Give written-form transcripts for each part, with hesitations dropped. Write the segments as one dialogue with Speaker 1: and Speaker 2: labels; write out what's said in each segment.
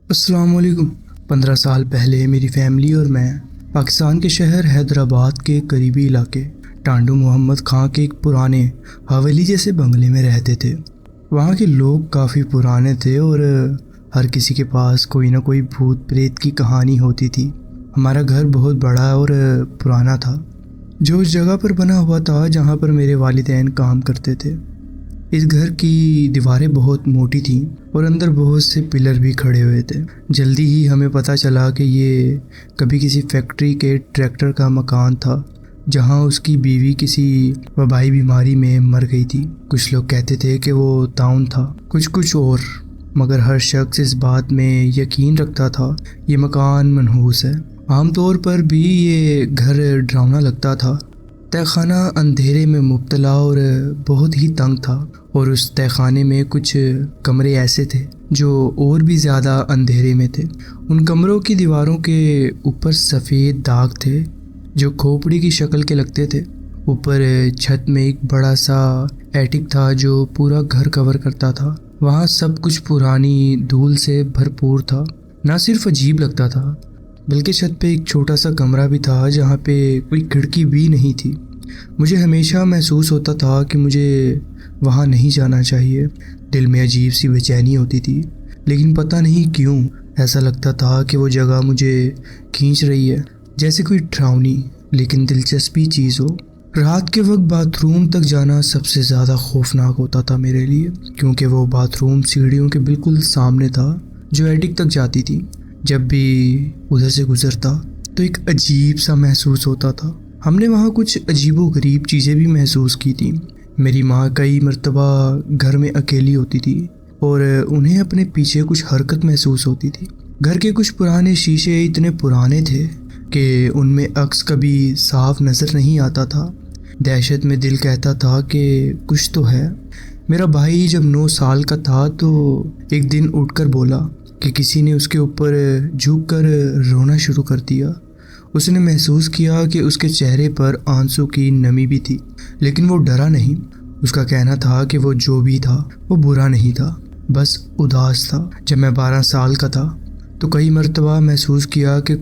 Speaker 1: السلام علیکم۔ 15 سال پہلے میری فیملی اور میں پاکستان کے شہر حیدرآباد کے قریبی علاقے ٹانڈو محمد خان کے ایک پرانے حویلی جیسے بنگلے میں رہتے تھے۔ وہاں کے لوگ کافی پرانے تھے اور ہر کسی کے پاس کوئی نہ کوئی بھوت پریت کی کہانی ہوتی تھی۔ ہمارا گھر بہت بڑا اور پرانا تھا، جو اس جگہ پر بنا ہوا تھا جہاں پر میرے والدین کام کرتے تھے۔ اس گھر کی دیواریں بہت موٹی تھیں اور اندر بہت سے پلر بھی کھڑے ہوئے تھے۔ جلدی ہی ہمیں پتہ چلا کہ یہ کبھی کسی فیکٹری کے ڈائریکٹر کا مکان تھا، جہاں اس کی بیوی کسی وبائی بیماری میں مر گئی تھی۔ کچھ لوگ کہتے تھے کہ وہ طاعون تھا، کچھ اور، مگر ہر شخص اس بات میں یقین رکھتا تھا یہ مکان منحوس ہے۔ عام طور پر بھی یہ گھر ڈراؤنا لگتا تھا۔ تہہ خانہ اندھیرے میں مبتلا اور بہت ہی تنگ تھا، اور اس تہہ خانے میں کچھ کمرے ایسے تھے جو اور بھی زیادہ اندھیرے میں تھے۔ ان کمروں کی دیواروں کے اوپر سفید داغ تھے جو کھوپڑی کی شکل کے لگتے تھے۔ اوپر چھت میں ایک بڑا سا ایٹک تھا جو پورا گھر کور کرتا تھا۔ وہاں سب کچھ پرانی دھول سے بھرپور تھا۔ نہ صرف عجیب لگتا تھا بلکہ چھت پہ ایک چھوٹا سا کمرہ بھی تھا جہاں پہ کوئی کھڑکی بھی نہیں تھی۔ مجھے ہمیشہ محسوس ہوتا تھا کہ مجھے وہاں نہیں جانا چاہیے۔ دل میں عجیب سی بے چینی ہوتی تھی، لیکن پتہ نہیں کیوں ایسا لگتا تھا کہ وہ جگہ مجھے کھینچ رہی ہے، جیسے کوئی ڈراؤنی لیکن دلچسپی چیز ہو۔ رات کے وقت باتھ روم تک جانا سب سے زیادہ خوفناک ہوتا تھا میرے لیے، کیونکہ وہ باتھ روم سیڑھیوں کے بالکل سامنے تھا جو ایٹک تک جاتی تھی۔ جب بھی ادھر سے گزرتا تو ایک عجیب سا محسوس ہوتا تھا۔ ہم نے وہاں کچھ عجیب و غریب چیزیں بھی محسوس کی تھیں۔ میری ماں کئی مرتبہ گھر میں اکیلی ہوتی تھی اور انہیں اپنے پیچھے کچھ حرکت محسوس ہوتی تھی۔ گھر کے کچھ پرانے شیشے اتنے پرانے تھے کہ ان میں عکس کبھی صاف نظر نہیں آتا تھا۔ دہشت میں دل کہتا تھا کہ کچھ تو ہے۔ میرا بھائی جب 9 سال کا تھا تو ایک دن اٹھ کر بولا کہ کسی نے اس کے اوپر جھک کر رونا شروع کر دیا۔ اس نے محسوس کیا کہ اس کے چہرے پر آنسو کی نمی بھی تھی، لیکن وہ ڈرا نہیں۔ اس کا کہنا تھا کہ وہ جو بھی تھا وہ برا نہیں تھا، بس اداس تھا۔ جب میں 12 سال کا تھا تو کئی مرتبہ محسوس کیا کہ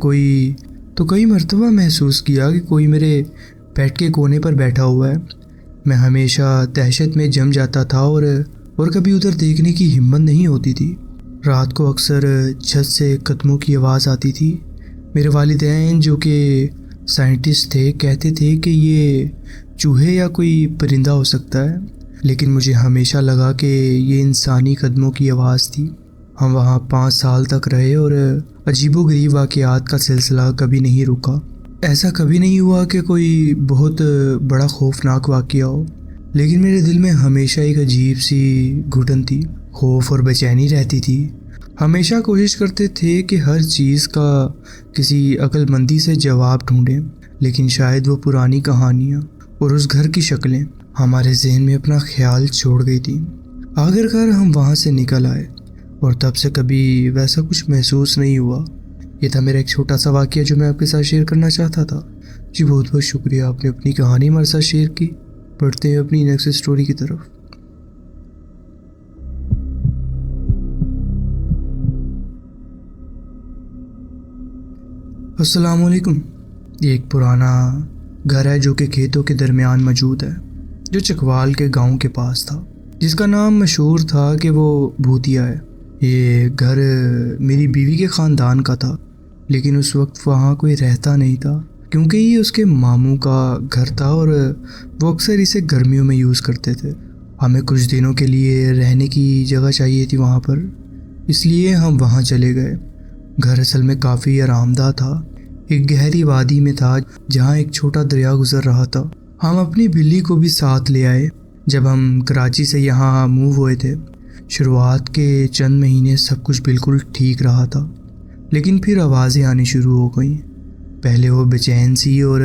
Speaker 1: کوئی میرے بیڈ کے کونے پر بیٹھا ہوا ہے۔ میں ہمیشہ دہشت میں جم جاتا تھا اور کبھی ادھر دیکھنے کی ہمت نہیں ہوتی تھی۔ رات کو اکثر چھت سے قدموں کی آواز آتی تھی۔ میرے والدین جو کہ سائنٹسٹ تھے کہتے تھے کہ یہ چوہے یا کوئی پرندہ ہو سکتا ہے، لیکن مجھے ہمیشہ لگا کہ یہ انسانی قدموں کی آواز تھی۔ ہم وہاں 5 سال تک رہے اور عجیب و غریب واقعات کا سلسلہ کبھی نہیں رکا۔ ایسا کبھی نہیں ہوا کہ کوئی بہت بڑا خوفناک واقعہ ہو، لیکن میرے دل میں ہمیشہ ایک عجیب سی گھٹن تھی، خوف اور بے چینی رہتی تھی۔ ہمیشہ کوشش کرتے تھے کہ ہر چیز کا کسی عقل مندی سے جواب ڈھونڈیں، لیکن شاید وہ پرانی کہانیاں اور اس گھر کی شکلیں ہمارے ذہن میں اپنا خیال چھوڑ گئی تھیں۔ آخرکار ہم وہاں سے نکل آئے اور تب سے کبھی ویسا کچھ محسوس نہیں ہوا۔ یہ تھا میرا ایک چھوٹا سا واقعہ جو میں آپ کے ساتھ شیئر کرنا چاہتا تھا۔ جی بہت بہت شکریہ، آپ نے اپنی کہانی ہمارے ساتھ شیئر کی۔ پڑھتے ہیں اپنی نیکسٹ سٹوری کی طرف۔ السلام علیکم۔ یہ ایک پرانا گھر ہے جو کہ کھیتوں کے درمیان موجود ہے، جو چکوال کے گاؤں کے پاس تھا، جس کا نام مشہور تھا کہ وہ بھوتیا ہے۔ یہ گھر میری بیوی کے خاندان کا تھا، لیکن اس وقت وہاں کوئی رہتا نہیں تھا کیونکہ یہ اس کے ماموں کا گھر تھا اور وہ اکثر اسے گرمیوں میں یوز کرتے تھے۔ ہمیں کچھ دنوں کے لیے رہنے کی جگہ چاہیے تھی وہاں پر، اس لیے ہم وہاں چلے گئے۔ گھر اصل میں کافی آرام دہ تھا، ایک گہری وادی میں تھا جہاں ایک چھوٹا دریا گزر رہا تھا۔ ہم اپنی بلی کو بھی ساتھ لے آئے جب ہم کراچی سے یہاں موو ہوئے تھے۔ شروعات کے چند مہینے سب کچھ بالکل ٹھیک رہا تھا، لیکن پھر آوازیں آنی شروع ہو گئیں۔ پہلے وہ بے چین سی اور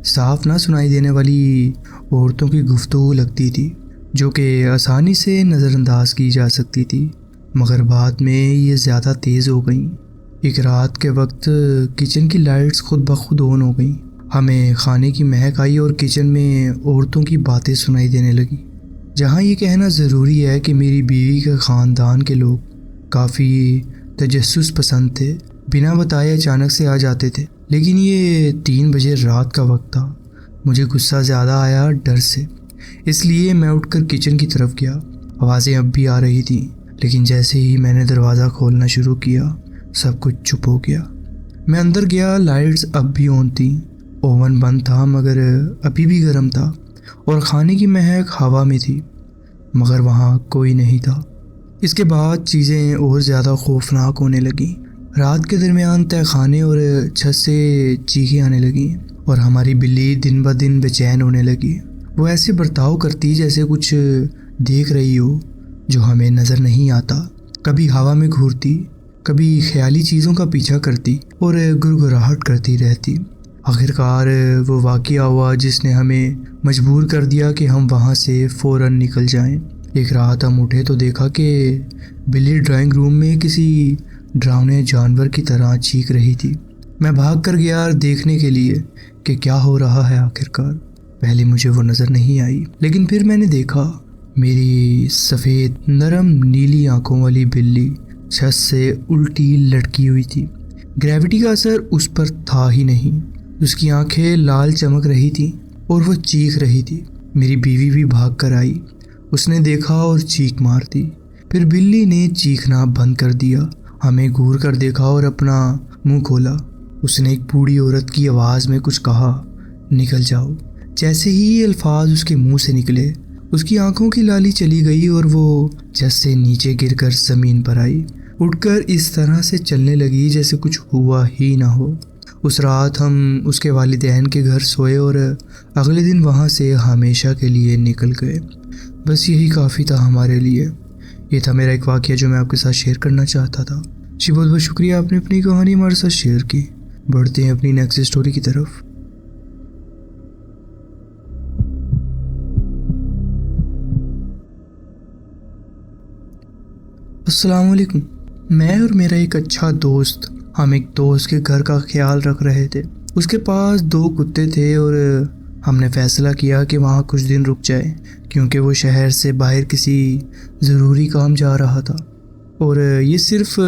Speaker 1: صاف نہ سنائی دینے والی عورتوں کی گفتگو لگتی تھی جو کہ آسانی سے نظر انداز کی جا سکتی تھی، مگر بعد میں یہ زیادہ تیز ہو گئیں۔ ایک رات کے وقت کچن کی لائٹس خود بخود آن ہو گئیں۔ ہمیں کھانے کی مہک آئی اور کچن میں عورتوں کی باتیں سنائی دینے لگی۔ جہاں یہ کہنا ضروری ہے کہ میری بیوی کے خاندان کے لوگ کافی تجسس پسند تھے، بنا بتائے اچانک سے آ جاتے تھے۔ لیکن یہ 3 بجے رات کا وقت تھا۔ مجھے غصہ زیادہ آیا ڈر سے، اس لیے میں اٹھ کر کچن کی طرف گیا۔ آوازیں اب بھی آ رہی تھیں، لیکن جیسے ہی میں نے دروازہ کھولنا شروع کیا سب کچھ چپ ہو گیا۔ میں اندر گیا، لائٹس اب بھی آن تھیں، اوون بند تھا مگر ابھی بھی گرم تھا، اور کھانے کی مہک ہوا میں تھی، مگر وہاں کوئی نہیں تھا۔ اس کے بعد چیزیں اور زیادہ خوفناک ہونے لگیں۔ رات کے درمیان تہہ خانے اور چھت سے چیخیں آنے لگیں، اور ہماری بلی دن بہ دن بے چین ہونے لگی۔ وہ ایسے برتاؤ کرتی جیسے کچھ دیکھ رہی ہو جو ہمیں نظر نہیں آتا۔ کبھی ہوا میں گھورتی، کبھی خیالی چیزوں کا پیچھا کرتی اور گڑگڑاہٹ کرتی رہتی۔ آخرکار وہ واقعہ ہوا جس نے ہمیں مجبور کر دیا کہ ہم وہاں سے فوراً نکل جائیں۔ ایک رات ہم اٹھے تو دیکھا کہ بلی ڈرائنگ روم میں کسی ڈراؤنے جانور کی طرح چیخ رہی تھی۔ میں بھاگ کر گیا دیکھنے کے لیے کہ کیا ہو رہا ہے آخرکار۔ پہلے مجھے وہ نظر نہیں آئی، لیکن پھر میں نے دیکھا میری سفید نرم نیلی آنکھوں والی بلی چھت سے الٹی لٹکی ہوئی تھی۔ گریوٹی کا اثر اس پر تھا ہی نہیں۔ اس کی آنکھیں لال چمک رہی تھیں اور وہ چیخ رہی تھی۔ میری بیوی بھی بھاگ کر آئی، اس نے دیکھا اور چیخ مار دی۔ پھر بلی نے چیخنا بند کر دیا، ہمیں گھور کر دیکھا اور اپنا منہ کھولا۔ اس نے ایک بوڑھی عورت کی آواز میں کچھ کہا، نکل جاؤ۔ جیسے ہی یہ الفاظ اس کے منہ سے نکلے اس کی آنکھوں کی لالی چلی گئی اور وہ چھت سے نیچے گر کر زمین پر آئی، اٹھ کر اس طرح سے چلنے لگی جیسے کچھ ہوا ہی نہ ہو۔ اس رات ہم اس کے والدین کے گھر سوئے اور اگلے دن وہاں سے ہمیشہ کے لیے نکل گئے۔ بس یہی کافی تھا ہمارے لیے۔ یہ تھا میرا ایک واقعہ جو میں آپ کے ساتھ شیئر کرنا چاہتا تھا۔ جی بہت بہت شکریہ، آپ نے اپنی کہانی ہمارے ساتھ شیئر کی۔ بڑھتے ہیں اپنی نیکسٹ سٹوری کی طرف۔ السلام علیکم۔ میں اور میرا ایک اچھا دوست، ہم ایک دوست کے گھر کا خیال رکھ رہے تھے۔ اس کے پاس 2 کتے تھے اور ہم نے فیصلہ کیا کہ وہاں کچھ دن رک جائے، کیونکہ وہ شہر سے باہر کسی ضروری کام جا رہا تھا، اور یہ صرف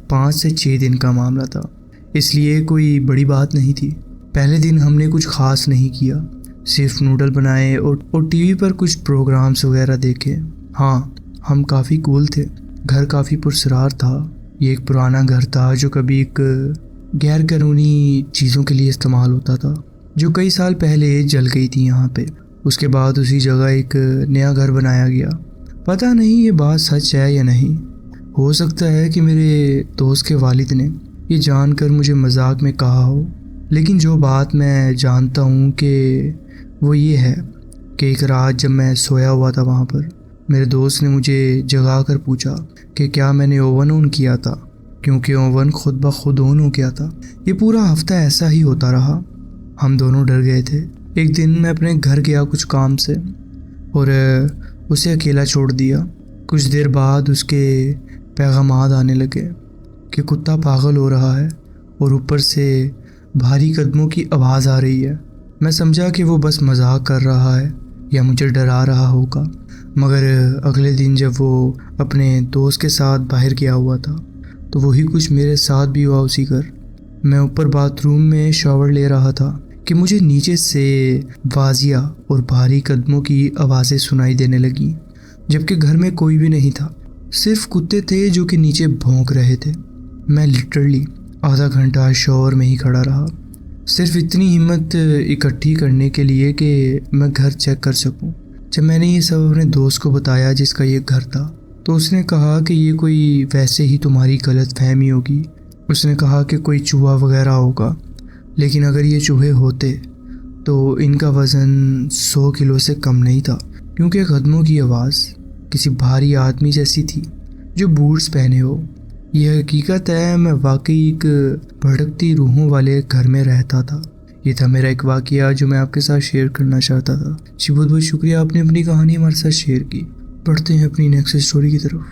Speaker 1: 5 سے 6 دن کا معاملہ تھا، اس لیے کوئی بڑی بات نہیں تھی۔ پہلے دن ہم نے کچھ خاص نہیں کیا، صرف نوڈل بنائے اور ٹی وی پر کچھ پروگرامز وغیرہ دیکھے۔ ہاں، ہم کافی کول تھے۔ گھر کافی پرسرار تھا۔ یہ ایک پرانا گھر تھا جو کبھی ایک غیر قانونی چیزوں کے لیے استعمال ہوتا تھا، جو کئی سال پہلے جل گئی تھی یہاں پہ۔ اس کے بعد اسی جگہ ایک نیا گھر بنایا گیا۔ پتہ نہیں یہ بات سچ ہے یا نہیں، ہو سکتا ہے کہ میرے دوست کے والد نے یہ جان کر مجھے مذاق میں کہا ہو، لیکن جو بات میں جانتا ہوں کہ وہ یہ ہے کہ ایک رات جب میں سویا ہوا تھا وہاں پر، میرے دوست نے مجھے جگا کر پوچھا کہ کیا میں نے اوون آن کیا تھا، کیونکہ اوون خود بخود آن ہو گیا تھا۔ یہ پورا ہفتہ ایسا ہی ہوتا رہا۔ ہم دونوں ڈر گئے تھے۔ ایک دن میں اپنے گھر گیا کچھ کام سے اور اسے اکیلا چھوڑ دیا۔ کچھ دیر بعد اس کے پیغامات آنے لگے کہ کتا پاگل ہو رہا ہے اور اوپر سے بھاری قدموں کی آواز آ رہی ہے۔ میں سمجھا کہ وہ بس مذاق کر رہا ہے یا مجھے ڈرا رہا ہوگا، مگر اگلے دن جب وہ اپنے دوست کے ساتھ باہر گیا ہوا تھا تو وہی کچھ میرے ساتھ بھی ہوا اسی گھر۔ میں اوپر باتھ روم میں شاور لے رہا تھا کہ مجھے نیچے سے واضح اور بھاری قدموں کی آوازیں سنائی دینے لگیں، جبکہ گھر میں کوئی بھی نہیں تھا، صرف کتے تھے جو کہ نیچے بھونک رہے تھے۔ میں لٹرلی آدھا گھنٹہ شاور میں ہی کھڑا رہا، صرف اتنی ہمت اکٹھی کرنے کے لیے کہ میں گھر چیک کر سکوں۔ جب میں نے یہ سب اپنے دوست کو بتایا جس کا یہ گھر تھا، تو اس نے کہا کہ یہ کوئی ویسے ہی تمہاری غلط فہمی ہوگی۔ اس نے کہا کہ کوئی چوہا وغیرہ ہوگا، لیکن اگر یہ چوہے ہوتے تو ان کا وزن 100 کلو سے کم نہیں تھا، کیونکہ قدموں کی آواز کسی بھاری آدمی جیسی تھی جو بوٹس پہنے ہو۔ یہ حقیقت ہے، میں واقعی ایک بھڑکتی روحوں والے گھر میں رہتا تھا۔ یہ تھا میرا ایک واقعہ جو میں آپ کے ساتھ شیئر کرنا چاہتا تھا۔ جی بہت بہت شکریہ، آپ نے اپنی کہانی ہمارے ساتھ شیئر کی۔ بڑھتے ہیں اپنی نیکسٹ سٹوری کی طرف۔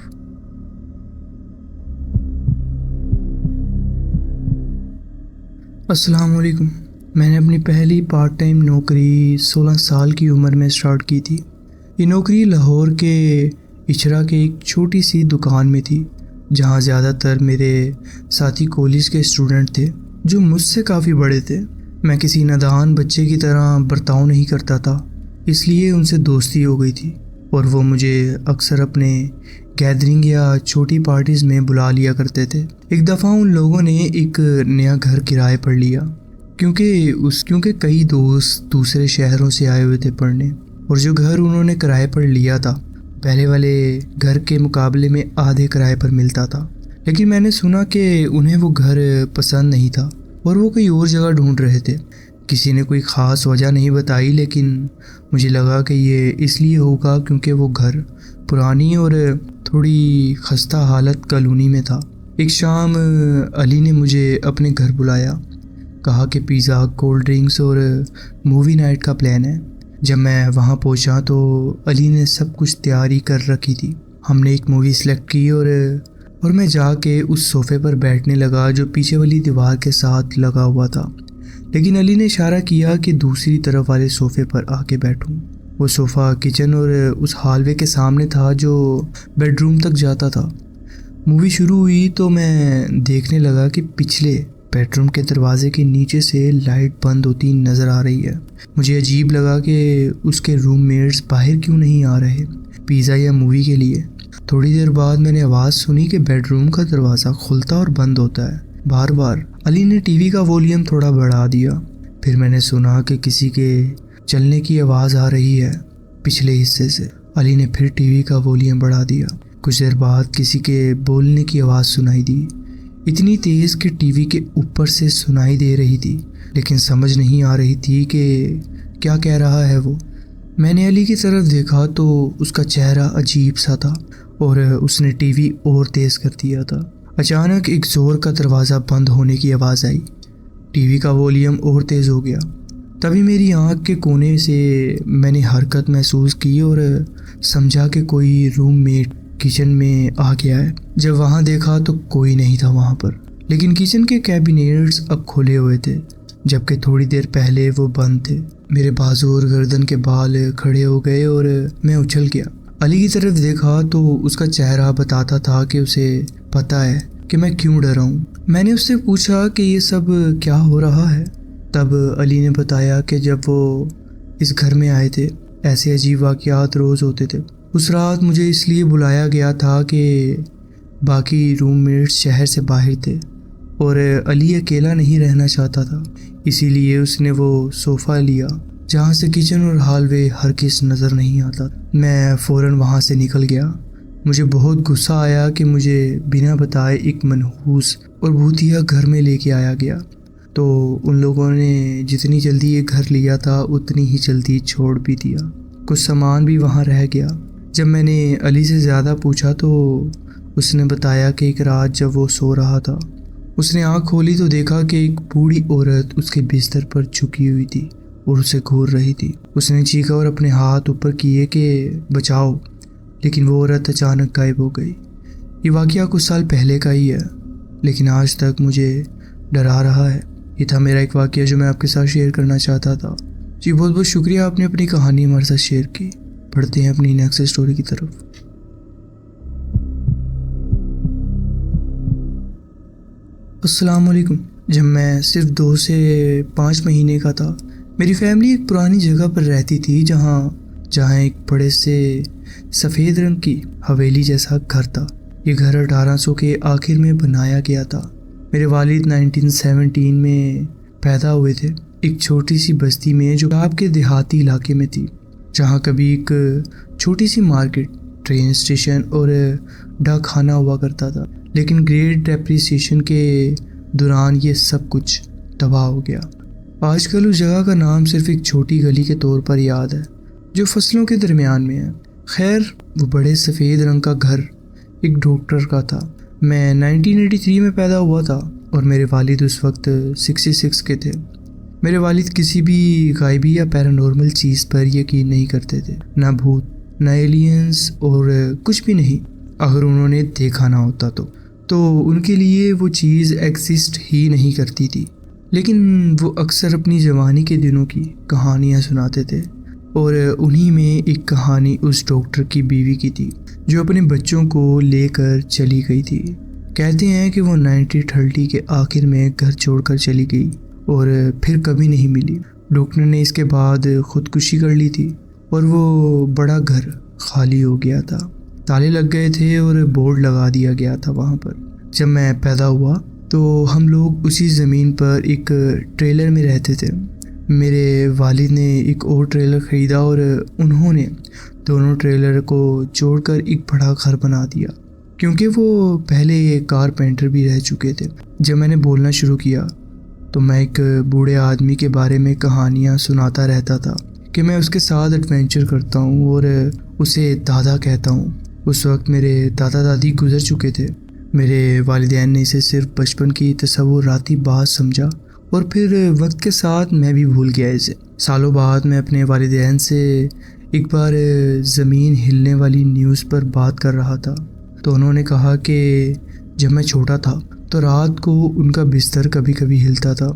Speaker 1: السلام علیکم۔ میں نے اپنی پہلی پارٹ ٹائم نوکری 16 سال کی عمر میں سٹارٹ کی تھی۔ یہ نوکری لاہور کے اچھرا کے ایک چھوٹی سی دکان میں تھی جہاں زیادہ تر میرے ساتھی کالج کے اسٹوڈنٹ تھے جو مجھ سے کافی بڑے تھے۔ میں کسی نادان بچے کی طرح برتاؤ نہیں کرتا تھا، اس لیے ان سے دوستی ہو گئی تھی اور وہ مجھے اکثر اپنے گیدرنگ یا چھوٹی پارٹیز میں بلا لیا کرتے تھے۔ ایک دفعہ ان لوگوں نے ایک نیا گھر کرائے پر لیا کیونکہ کئی دوست دوسرے شہروں سے آئے ہوئے تھے پڑھنے، اور جو گھر انہوں نے کرائے پر لیا تھا پہلے والے گھر کے مقابلے میں آدھے کرائے پر ملتا تھا۔ لیکن میں نے سنا کہ انہیں وہ گھر پسند نہیں تھا اور وہ کوئی اور جگہ ڈھونڈ رہے تھے۔ کسی نے کوئی خاص وجہ نہیں بتائی، لیکن مجھے لگا کہ یہ اس لیے ہوگا کیونکہ وہ گھر پرانی اور تھوڑی خستہ حالت کالونی میں تھا۔ ایک شام علی نے مجھے اپنے گھر بلایا، کہا کہ پیزا، کولڈ ڈرنکس اور مووی نائٹ کا پلان ہے۔ جب میں وہاں پہنچا تو علی نے سب کچھ تیاری کر رکھی تھی۔ ہم نے ایک مووی سلیکٹ کی اور میں جا کے اس صوفے پر بیٹھنے لگا جو پیچھے والی دیوار کے ساتھ لگا ہوا تھا، لیکن علی نے اشارہ کیا کہ دوسری طرف والے صوفے پر آ کے بیٹھوں۔ وہ صوفہ کچن اور اس ہال وے کے سامنے تھا جو بیڈ روم تک جاتا تھا۔ مووی شروع ہوئی تو میں دیکھنے لگا کہ پچھلے بیڈ روم کے دروازے کے نیچے سے لائٹ بند ہوتی نظر آ رہی ہے۔ مجھے عجیب لگا کہ اس کے روم میٹس باہر کیوں نہیں آ رہے، پیزا یا مووی کے لیے۔ تھوڑی دیر بعد میں نے آواز سنی کہ بیڈ روم کا دروازہ کھلتا اور بند ہوتا ہے بار بار۔ علی نے ٹی وی کا والیوم تھوڑا بڑھا دیا، پھر میں نے سنا کہ کسی کے چلنے کی آواز آ رہی ہے پچھلے حصے سے۔ علی نے پھر ٹی وی کا والیوم بڑھا دیا۔ کچھ دیر بعد کسی کے بولنے کی آواز سنائی دی، اتنی تیز کہ ٹی وی کے اوپر سے سنائی دے رہی تھی، لیکن سمجھ نہیں آ رہی تھی کہ کیا کہہ رہا ہے وہ۔ میں نے علی کی طرف دیکھا تو اس کا چہرہ عجیب سا تھا اور اس نے ٹی وی اور تیز کر دیا تھا۔ اچانک ایک زور کا دروازہ بند ہونے کی آواز آئی، ٹی وی کا والیوم اور تیز ہو گیا۔ تبھی میری آنکھ کے کونے سے میں نے حرکت محسوس کی اور سمجھا کہ کوئی روم میٹ کچن میں آ گیا ہے۔ جب وہاں دیکھا تو کوئی نہیں تھا وہاں پر، لیکن کچن کے کیبنیٹس اب کھلے ہوئے تھے جبکہ تھوڑی دیر پہلے وہ بند تھے۔ میرے بازو اور گردن کے بال کھڑے ہو گئے اور میں اچھل گیا۔ علی کی طرف دیکھا تو اس کا چہرہ بتاتا تھا کہ اسے پتہ ہے کہ میں کیوں ڈرا ہوں۔ میں نے اس سے پوچھا کہ یہ سب کیا ہو رہا ہے۔ تب علی نے بتایا کہ جب وہ اس گھر میں آئے تھے ایسے عجیب واقعات روز ہوتے تھے۔ اس رات مجھے اس لیے بلایا گیا تھا کہ باقی روم میٹس شہر سے باہر تھے اور علی اکیلا نہیں رہنا چاہتا تھا، اسی لیے اس نے وہ صوفہ لیا جہاں سے کچن اور ہال وے ہرگز نظر نہیں آتا۔ میں فوراً وہاں سے نکل گیا۔ مجھے بہت غصہ آیا کہ مجھے بنا بتائے ایک منحوس اور بھوتیا گھر میں لے کے آیا گیا۔ تو ان لوگوں نے جتنی جلدی یہ گھر لیا تھا اتنی ہی جلدی چھوڑ بھی دیا۔ کچھ سامان بھی وہاں رہ گیا۔ جب میں نے علی سے زیادہ پوچھا تو اس نے بتایا کہ ایک رات جب وہ سو رہا تھا اس نے آنکھ کھولی تو دیکھا کہ ایک بوڑھی عورت اس کے بستر پر جھکی ہوئی تھی اور اسے گھور رہی تھی۔ اس نے چیخا اور اپنے ہاتھ اوپر کیے کہ بچاؤ، لیکن وہ عورت اچانک غائب ہو گئی۔ یہ واقعہ کچھ سال پہلے کا ہی ہے، لیکن آج تک مجھے ڈرا رہا ہے۔ یہ تھا میرا ایک واقعہ جو میں آپ کے ساتھ شیئر کرنا چاہتا تھا۔ جی بہت بہت شکریہ، آپ نے اپنی کہانی ہمارے ساتھ شیئر کی۔ پڑھتے ہیں اپنی نیکسٹ اسٹوری کی طرف۔ السلام علیکم۔ جب میں صرف 2 سے 5 مہینے کا تھا میری فیملی ایک پرانی جگہ پر رہتی تھی جہاں ایک بڑے سے سفید رنگ کی حویلی جیسا گھر تھا۔ یہ گھر 1800 کے آخر میں بنایا گیا تھا۔ میرے والد 1917 میں پیدا ہوئے تھے، ایک چھوٹی سی بستی میں جو آپ کے دیہاتی علاقے میں تھی، جہاں کبھی ایک چھوٹی سی مارکیٹ، ٹرین اسٹیشن اور ڈاک خانہ ہوا کرتا تھا، لیکن گریٹ ڈپریسیشن کے دوران یہ سب کچھ تباہ ہو گیا۔ آج کل اس جگہ کا نام صرف ایک چھوٹی گلی کے طور پر یاد ہے جو فصلوں کے درمیان میں ہے۔ خیر، وہ بڑے سفید رنگ کا گھر ایک ڈاکٹر کا تھا۔ میں 1983 میں پیدا ہوا تھا اور میرے والد اس وقت 66 کے تھے۔ میرے والد کسی بھی غائبی یا پیرانورمل چیز پر یقین نہیں کرتے تھے، نہ بھوت، نہ ایلینز اور کچھ بھی نہیں۔ اگر انہوں نے دیکھا نہ ہوتا تو ان کے لیے وہ چیز ایگزسٹ ہی نہیں کرتی تھی، لیکن وہ اکثر اپنی جوانی کے دنوں کی کہانیاں سناتے تھے، اور انہی میں ایک کہانی اس ڈاکٹر کی بیوی کی تھی جو اپنے بچوں کو لے کر چلی گئی تھی۔ کہتے ہیں کہ وہ 1930 کے آخر میں گھر چھوڑ کر چلی گئی اور پھر کبھی نہیں ملی۔ ڈاکٹر نے اس کے بعد خودکشی کر لی تھی اور وہ بڑا گھر خالی ہو گیا تھا، تالے لگ گئے تھے اور بورڈ لگا دیا گیا تھا وہاں پر۔ جب میں پیدا ہوا تو ہم لوگ اسی زمین پر ایک ٹریلر میں رہتے تھے۔ میرے والد نے ایک اور ٹریلر خریدا اور انہوں نے دونوں ٹریلر کو جوڑ کر ایک بڑا گھر بنا دیا، کیونکہ وہ پہلے کارپینٹر بھی رہ چکے تھے۔ جب میں نے بولنا شروع کیا تو میں ایک بوڑھے آدمی کے بارے میں کہانیاں سناتا رہتا تھا کہ میں اس کے ساتھ ایڈونچر کرتا ہوں اور اسے دادا کہتا ہوں۔ اس وقت میرے دادا دادی گزر چکے تھے۔ میرے والدین نے اسے صرف بچپن کی تصوراتی بات سمجھا اور پھر وقت کے ساتھ میں بھی بھول گیا اسے۔ سالوں بعد میں اپنے والدین سے ایک بار زمین ہلنے والی نیوز پر بات کر رہا تھا تو انہوں نے کہا کہ جب میں چھوٹا تھا تو رات کو ان کا بستر کبھی کبھی ہلتا تھا۔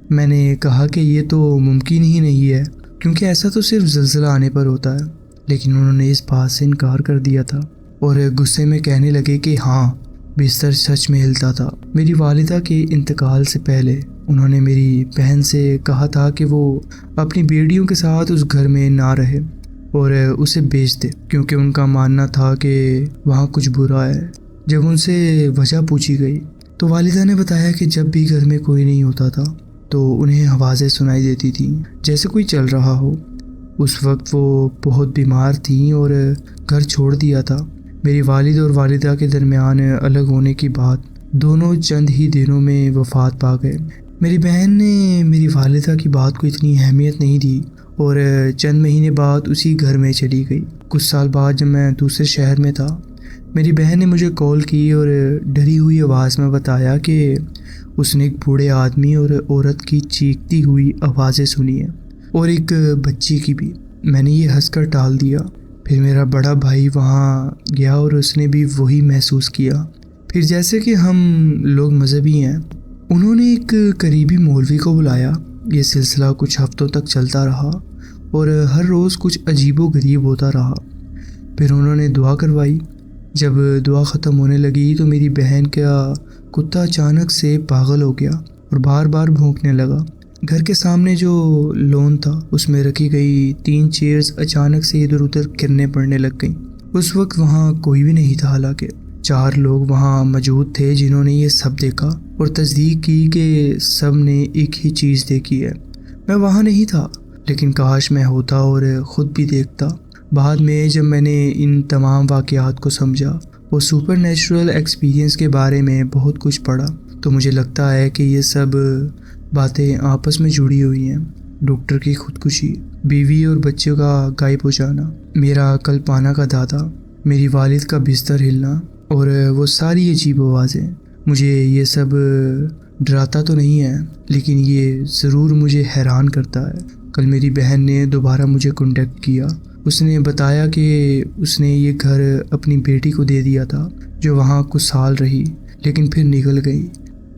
Speaker 1: میں نے کہا کہ یہ تو ممکن ہی نہیں ہے، کیونکہ ایسا تو صرف زلزلہ آنے پر ہوتا ہے، لیکن انہوں نے اس بات سے انکار کر دیا تھا اور غصے میں کہنے لگے کہ ہاں، بستر سچ میں ہلتا تھا۔ میری والدہ کے انتقال سے پہلے انہوں نے میری بہن سے کہا تھا کہ وہ اپنی بیٹیوں کے ساتھ اس گھر میں نہ رہے اور اسے بیچ دے، کیونکہ ان کا ماننا تھا کہ وہاں کچھ برا ہے۔ جب ان سے وجہ پوچھی گئی تو والدہ نے بتایا کہ جب بھی گھر میں کوئی نہیں ہوتا تھا تو انہیں آوازیں سنائی دیتی تھیں جیسے کوئی چل رہا ہو۔ اس وقت وہ بہت بیمار تھیں اور گھر چھوڑ دیا تھا۔ میری والد اور والدہ کے درمیان الگ ہونے کی بات دونوں چند ہی دنوں میں وفات پا گئے۔ میری بہن نے میری والدہ کی بات کو اتنی اہمیت نہیں دی اور چند مہینے بعد اسی گھر میں چلی گئی۔ کچھ سال بعد جب میں دوسرے شہر میں تھا، میری بہن نے مجھے کال کی اور ڈری ہوئی آواز میں بتایا کہ اس نے ایک بوڑھے آدمی اور عورت کی چیختی ہوئی آوازیں سنی ہیں اور ایک بچی کی بھی۔ میں نے یہ ہنس کر ٹال دیا۔ پھر میرا بڑا بھائی وہاں گیا اور اس نے بھی وہی محسوس کیا۔ پھر جیسے کہ ہم لوگ مذہبی ہیں، انہوں نے ایک قریبی مولوی کو بلایا۔ یہ سلسلہ کچھ ہفتوں تک چلتا رہا اور ہر روز کچھ عجیب و غریب ہوتا رہا۔ پھر انہوں نے دعا کروائی۔ جب دعا ختم ہونے لگی تو میری بہن کا کتا اچانک سے پاگل ہو گیا اور بار بار بھونکنے لگا۔ گھر کے سامنے جو لون تھا اس میں رکھی گئی 3 چیئرز اچانک سے ادھر ادھر گرنے پڑنے لگ گئیں۔ اس وقت وہاں کوئی بھی نہیں تھا، حالانکہ 4 لوگ وہاں موجود تھے جنہوں نے یہ سب دیکھا اور تصدیق کی کہ سب نے ایک ہی چیز دیکھی ہے۔ میں وہاں نہیں تھا، لیکن کاش میں ہوتا اور خود بھی دیکھتا۔ بعد میں جب میں نے ان تمام واقعات کو سمجھا اور سپر نیچرل ایکسپیرینس کے بارے میں بہت کچھ پڑھا تو مجھے لگتا ہے کہ یہ سب باتیں آپس میں جڑی ہوئی ہیں۔ ڈاکٹر کی خودکشی، بیوی اور بچوں کا غائب ہو جانا، میرا کلپانا کا دادا، میری والد کا بستر ہلنا اور وہ ساری عجیب آوازیں۔ مجھے یہ سب ڈراتا تو نہیں ہے، لیکن یہ ضرور مجھے حیران کرتا ہے۔ کل میری بہن نے دوبارہ مجھے کانٹیکٹ کیا۔ اس نے بتایا کہ اس نے یہ گھر اپنی بیٹی کو دے دیا تھا جو وہاں کچھ سال رہی، لیکن پھر نکل گئی۔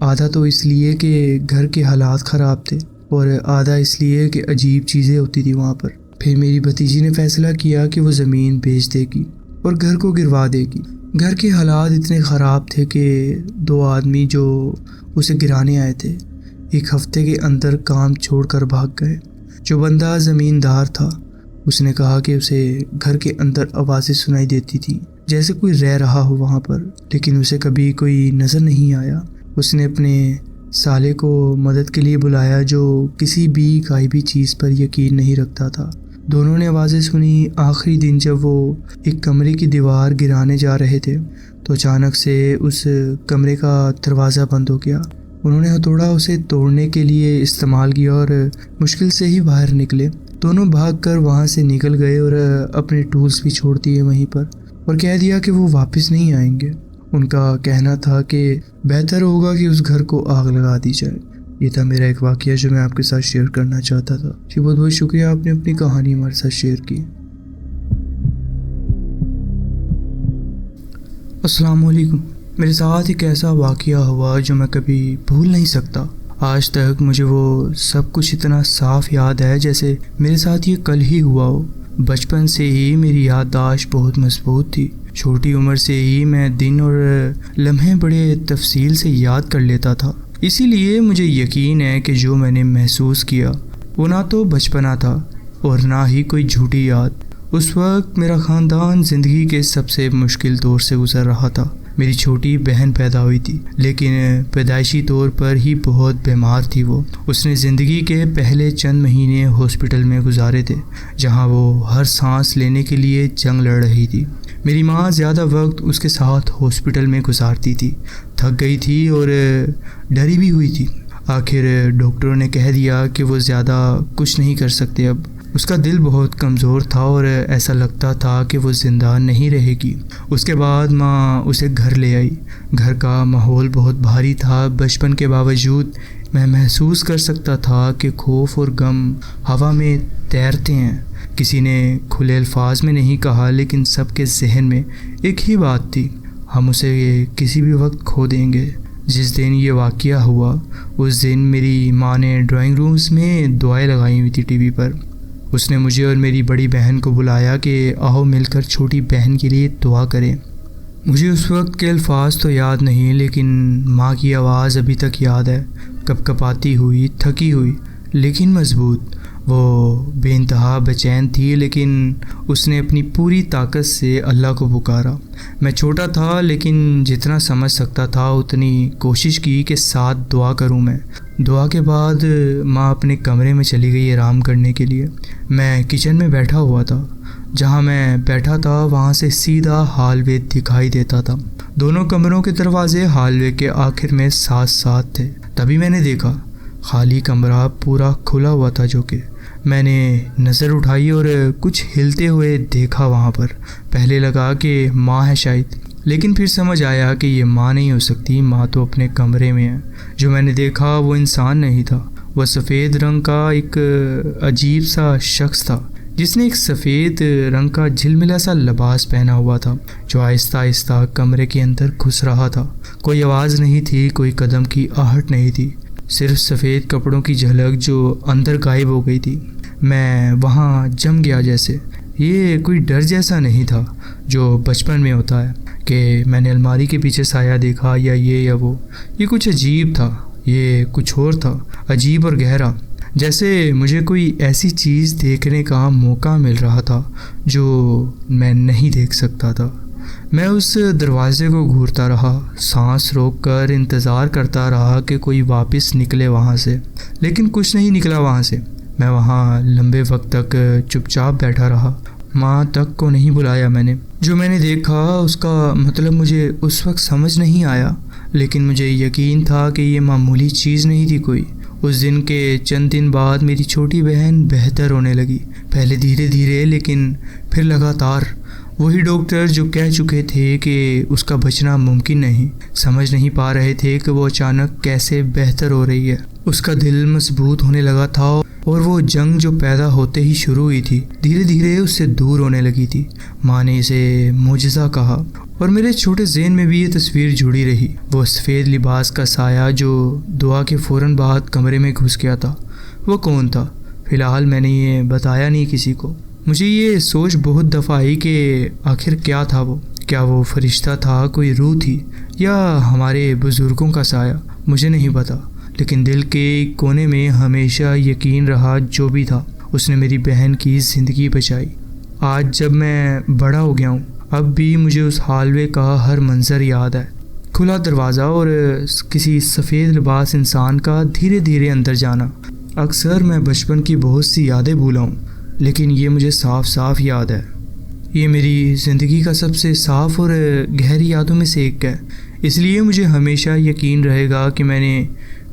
Speaker 1: آدھا تو اس لیے کہ گھر کے حالات خراب تھے اور آدھا اس لیے کہ عجیب چیزیں ہوتی تھی وہاں پر۔ پھر میری بھتیجی نے فیصلہ کیا کہ وہ زمین بیچ دے گی اور گھر کو گروا دے گی۔ گھر کے حالات اتنے خراب تھے کہ 2 آدمی جو اسے گرانے آئے تھے 1 ہفتے کے اندر کام چھوڑ کر بھاگ گئے۔ جو بندہ زمیندار تھا اس نے کہا کہ اسے گھر کے اندر آوازیں سنائی دیتی تھیں جیسے کوئی رہ رہا ہو وہاں پر، لیکن اسے کبھی کوئی نظر نہیں آیا۔ اس نے اپنے سالے کو مدد کے لیے بلایا جو کسی بھی غائبی چیز پر یقین نہیں رکھتا تھا۔ دونوں نے آوازیں سنی۔ آخری دن جب وہ ایک کمرے کی دیوار گرانے جا رہے تھے تو اچانک سے اس کمرے کا دروازہ بند ہو گیا۔ انہوں نے ہتھوڑا اسے توڑنے کے لیے استعمال کیا اور مشکل سے ہی باہر نکلے۔ دونوں بھاگ کر وہاں سے نکل گئے اور اپنے ٹولز بھی چھوڑ دیے وہیں پر اور کہہ دیا کہ وہ واپس نہیں آئیں گے۔ ان کا کہنا تھا کہ بہتر ہوگا کہ اس گھر کو آگ لگا دی جائے۔ یہ تھا میرا ایک واقعہ جو میں آپ کے ساتھ شیئر کرنا چاہتا تھا۔ جی بہت بہت شکریہ، آپ نے اپنی کہانی ہمارے ساتھ شیئر کی۔ السلام علیکم۔ میرے ساتھ ایک ایسا واقعہ ہوا جو میں کبھی بھول نہیں سکتا۔ آج تک مجھے وہ سب کچھ اتنا صاف یاد ہے جیسے میرے ساتھ یہ کل ہی ہوا ہو۔ بچپن سے ہی میری یادداشت بہت مضبوط تھی۔ چھوٹی عمر سے ہی میں دن اور لمحے بڑے تفصیل سے یاد کر لیتا تھا، اسی لیے مجھے یقین ہے کہ جو میں نے محسوس کیا وہ نہ تو بچپنا تھا اور نہ ہی کوئی جھوٹی یاد۔ اس وقت میرا خاندان زندگی کے سب سے مشکل دور سے گزر رہا تھا۔ میری چھوٹی بہن پیدا ہوئی تھی، لیکن پیدائشی طور پر ہی بہت بیمار تھی وہ۔ اس نے زندگی کے پہلے چند مہینے ہاسپٹل میں گزارے تھے، جہاں وہ ہر سانس لینے کے لیے جنگ لڑ رہی تھی۔ میری ماں زیادہ وقت اس کے ساتھ ہاسپٹل میں گزارتی تھی، تھک گئی تھی اور ڈری بھی ہوئی تھی۔ آخر ڈاکٹروں نے کہہ دیا کہ وہ زیادہ کچھ نہیں کر سکتے اب۔ اس کا دل بہت کمزور تھا اور ایسا لگتا تھا کہ وہ زندہ نہیں رہے گی۔ اس کے بعد ماں اسے گھر لے آئی۔ گھر کا ماحول بہت بھاری تھا۔ بچپن کے باوجود میں محسوس کر سکتا تھا کہ خوف اور غم ہوا میں تیرتے ہیں۔ کسی نے کھلے الفاظ میں نہیں کہا، لیکن سب کے ذہن میں ایک ہی بات تھی، ہم اسے کسی بھی وقت کھو دیں گے۔ جس دن یہ واقعہ ہوا اس دن میری ماں نے ڈرائنگ رومز میں دعائیں لگائی ہوئی تھی ٹی وی پر۔ اس نے مجھے اور میری بڑی بہن کو بلایا کہ آؤ مل کر چھوٹی بہن کے لیے دعا کریں۔ مجھے اس وقت کے الفاظ تو یاد نہیں، لیکن ماں کی آواز ابھی تک یاد ہے، کپ کپاتی ہوئی، تھکی ہوئی لیکن مضبوط۔ وہ بے انتہا بے چین تھی، لیکن اس نے اپنی پوری طاقت سے اللہ کو پکارا۔ میں چھوٹا تھا، لیکن جتنا سمجھ سکتا تھا اتنی کوشش کی کہ ساتھ دعا کروں میں۔ دعا کے بعد ماں اپنے کمرے میں چلی گئی آرام کرنے کے لیے۔ میں کچن میں بیٹھا ہوا تھا۔ جہاں میں بیٹھا تھا وہاں سے سیدھا ہال وے دکھائی دیتا تھا۔ دونوں کمروں کے دروازے ہال وے کے آخر میں ساتھ ساتھ تھے۔ تبھی میں نے دیکھا خالی کمرہ پورا کھلا ہوا تھا، جو کہ میں نے نظر اٹھائی اور کچھ ہلتے ہوئے دیکھا وہاں پر۔ پہلے لگا کہ ماں ہے شاید، لیکن پھر سمجھ آیا کہ یہ ماں نہیں ہو سکتی، ماں تو اپنے کمرے میں ہے۔ جو میں نے دیکھا وہ انسان نہیں تھا، وہ سفید رنگ کا ایک عجیب سا شخص تھا، جس نے ایک سفید رنگ کا جھلملا سا لباس پہنا ہوا تھا، جو آہستہ آہستہ کمرے کے اندر گھس رہا تھا۔ کوئی آواز نہیں تھی، کوئی قدم کی آہٹ نہیں تھی، صرف سفید کپڑوں کی جھلک جو اندر غائب ہو گئی تھی۔ میں وہاں جم گیا جیسے۔ یہ کوئی ڈر جیسا نہیں تھا جو بچپن میں ہوتا ہے کہ میں نے الماری کے پیچھے سایہ دیکھا یا یہ یا وہ۔ یہ کچھ عجیب تھا، یہ کچھ اور تھا، عجیب اور گہرا، جیسے مجھے کوئی ایسی چیز دیکھنے کا موقع مل رہا تھا جو میں نہیں دیکھ سکتا تھا۔ میں اس دروازے کو گھورتا رہا، سانس روک کر انتظار کرتا رہا کہ کوئی واپس نکلے وہاں سے، لیکن کچھ نہیں نکلا وہاں سے۔ میں وہاں لمبے وقت تک چپ چاپ بیٹھا رہا، ماں تک کو نہیں بلایا میں نے۔ جو میں نے دیکھا اس کا مطلب مجھے اس وقت سمجھ نہیں آیا، لیکن مجھے یقین تھا کہ یہ معمولی چیز نہیں تھی کوئی۔ اس دن کے چند دن بعد میری چھوٹی بہن بہتر ہونے لگی، پہلے دھیرے دھیرے لیکن پھر لگاتار۔ وہی ڈاکٹر جو کہہ چکے تھے کہ اس کا بچنا ممکن نہیں، سمجھ نہیں پا رہے تھے کہ وہ اچانک کیسے بہتر ہو رہی ہے۔ اس کا دل مضبوط ہونے لگا تھا اور وہ جنگ جو پیدا ہوتے ہی شروع ہوئی تھی دھیرے دھیرے اس سے دور ہونے لگی تھی۔ ماں نے اسے معجزہ کہا اور میرے چھوٹے ذہن میں بھی یہ تصویر جڑی رہی، وہ سفید لباس کا سایہ جو دعا کے فوراً بعد کمرے میں گھس گیا تھا۔ وہ کون تھا؟ فی الحال میں نے یہ بتایا نہیں کسی کو۔ مجھے یہ سوچ بہت دفعہ آئی کہ آخر کیا تھا وہ؟ کیا وہ فرشتہ تھا، کوئی روح تھی، یا ہمارے بزرگوں کا سایہ؟ مجھے نہیں پتا، لیکن دل کے کونے میں ہمیشہ یقین رہا جو بھی تھا اس نے میری بہن کی زندگی بچائی۔ آج جب میں بڑا ہو گیا ہوں، اب بھی مجھے اس ہالوے کا ہر منظر یاد ہے، کھلا دروازہ اور کسی سفید لباس انسان کا دھیرے دھیرے اندر جانا۔ اکثر میں بچپن کی بہت سی یادیں بھولا ہوں، لیکن یہ مجھے صاف صاف یاد ہے۔ یہ میری زندگی کا سب سے صاف اور گہری یادوں میں سے ایک ہے، اس لیے مجھے ہمیشہ یقین رہے گا کہ میں نے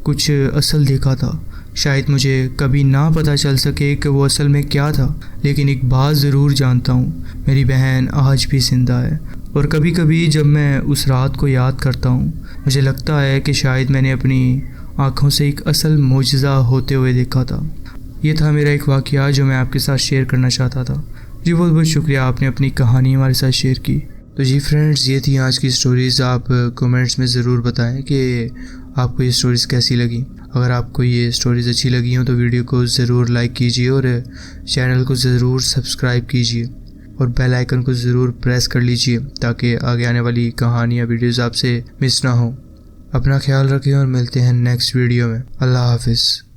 Speaker 1: کچھ اصل دیکھا تھا۔ شاید مجھے کبھی نہ پتہ چل سکے کہ وہ اصل میں کیا تھا، لیکن ایک بات ضرور جانتا ہوں، میری بہن آج بھی زندہ ہے، اور کبھی کبھی جب میں اس رات کو یاد کرتا ہوں مجھے لگتا ہے کہ شاید میں نے اپنی آنکھوں سے ایک اصل معجزہ ہوتے ہوئے دیکھا تھا۔ یہ تھا میرا ایک واقعہ جو میں آپ کے ساتھ شیئر کرنا چاہتا تھا۔ جی بہت بہت شکریہ، آپ نے اپنی کہانی ہمارے ساتھ شیئر کی۔ تو جی فرینڈز، یہ تھی آج کی سٹوریز۔ آپ کومنٹس میں ضرور بتائیں کہ آپ کو یہ سٹوریز کیسی لگیں۔ اگر آپ کو یہ سٹوریز اچھی لگی ہوں تو ویڈیو کو ضرور لائک کیجیے اور چینل کو ضرور سبسکرائب کیجیے۔ اور بیل آئیکن کو ضرور پریس کر لیجئے تاکہ آگے آنے والی کہانیاں ویڈیوز آپ سے مس نہ ہوں۔ اپنا خیال رکھیں اور ملتے ہیں نیکسٹ ویڈیو میں۔ اللہ حافظ۔